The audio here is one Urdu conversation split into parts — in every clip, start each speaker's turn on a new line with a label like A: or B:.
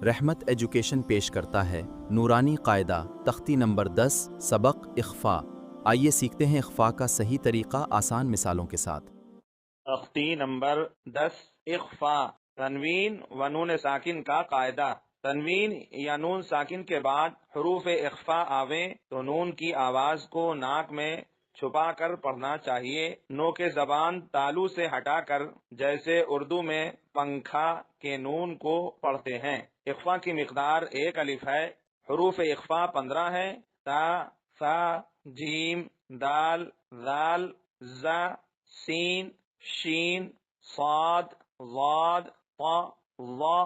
A: رحمت ایجوکیشن پیش کرتا ہے نورانی قاعدہ تختی نمبر 10 سبق اخفا۔ آئیے سیکھتے ہیں اخفا کا صحیح طریقہ آسان مثالوں کے ساتھ۔
B: تختی نمبر 10 اخفا، تنوین و نون ساکن کا قاعدہ۔ تنوین یا نون ساکن کے بعد حروف اخفا آویں تو نون کی آواز کو ناک میں چھپا کر پڑھنا چاہیے، نوک زبان تالو سے ہٹا کر، جیسے اردو میں پنکھا کے نون کو پڑھتے ہیں۔ اخفا کی مقدار 1 الف ہے۔ حروف اخفا 15 ہے: تا، ثا، جیم، دال، ذال، ذا، سین، شین، صاد، ضاد، طا، ظا،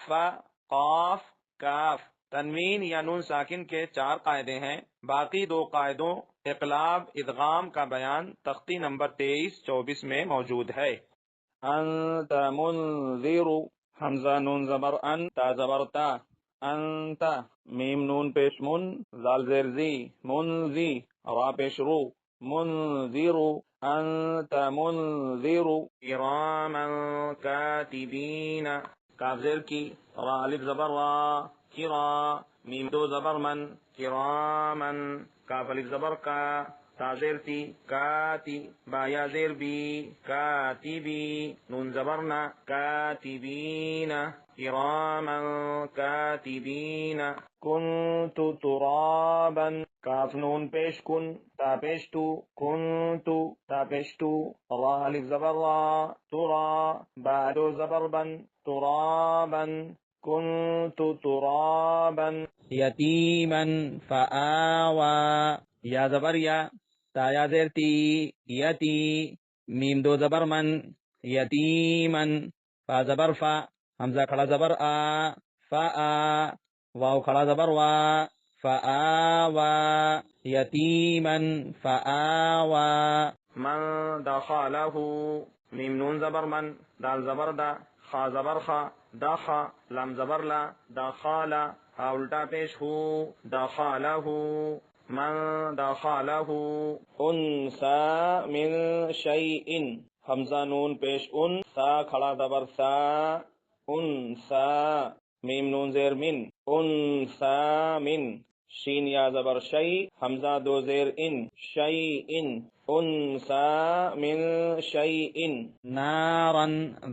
B: فا، قاف، کاف۔ تنوین یا نون ساکن کے 4 قاعدے ہیں، باقی 2 قاعدوں اقلاب ادغام کا بیان تختی نمبر 23-24 میں موجود ہے۔ انت منذر، حمزہ نون زبر ان، تا زبر تا، انت، میم نون پیش من، زال زیر زی، منزی، را پیش رو، منذر، انت منذر، کراما کاتبین، کاف زیر کی، را الف زبر را، کرا، میم 2 زبر من، کرامن، کاف الف زبر کا، تا زیر تی، کاتی، با یا زیر بی، کاتبی، نون زبرنا، کاتبین، کراما کاتبین، کنت ترابا، کاف نون پیش کن، تا پیش تو، کنت، تا پیش تو، را الف زبر را، ترا، با 2 زبر بن، ترابا، كنت ترابا، یتیما فآوى، یا زبر یا، تا یا زیر تی، یتی، میم 2 زبر من، یتیما، فا زبر فا، حمزہ کھڑا زبر آ، فآ، واو کھڑا زبر وا، فآوى، یتیما فآوى، من دخلہ، میم نون زبر من، دال زبر دا، خا زبر خا، دخا، لام زبر لا، دخالا، ہا الٹا پیش ہو، دخالہ، من دخالہ، انسا من شیئن، حمزہ نون پیش ان، سا کھڑا زبر سا، انسا، میم نون زیر من، انسا من، شین یا زبر شی، حمزہ 2 زیر ان، شیئن، انسا من شیئن، نارا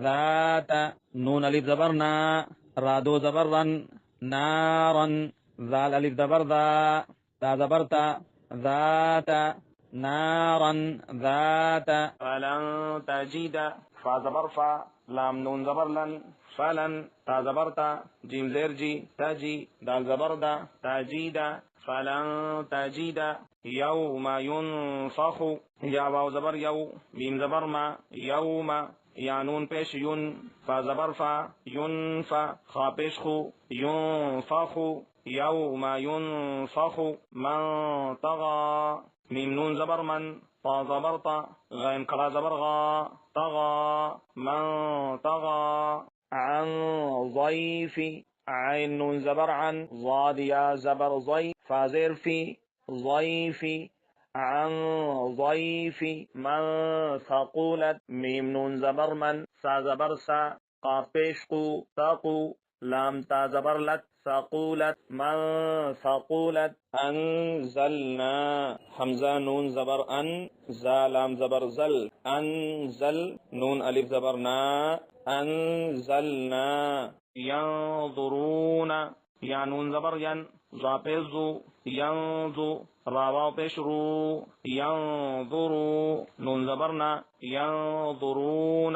B: ذات، نون الف زبر نا، را 2 زبر رن، نارا، ذال الف زبر ذا، تا زبر تا، ذات، نارا ذات، فلن تجد، فا زبر فا، لام نون زبر لن، فلن، تا زبر تا، جیم زیر جی، تجی، دال زبر دا، تجیدا، فلن تجد، یوم ینفخ، یا واو زبر یو، میم زبر ما، یوم، یا نون پیش یون، فا زبر فا، ینفا، خا پیش خو، ینفخ، یوم ینفخ، من طغى، میم نون زبر من، طا زبر طا، غین کھڑا زبر غا، طغى، من طغى، عن ضيف، عین نون زبر عن، ضاد یا زبر ضی، فا زیر فی، ضیفی، عن ضیف، من ثقلت، میم نون زبر من، سا زبر سا، قاف پیش قو، تقو، لام تا زبر لت، ثقولت، من ثقولت، انزلنا، حمزہ نون زبر ان، زا لام زبر زل، انزل، نون الف زبر نا، انزلنا، ینظرون، یا نون زبر ین، ضا پیش زو، ینظو، را واو پیش رو، ینظرو، نون زبر نا، ینظرون،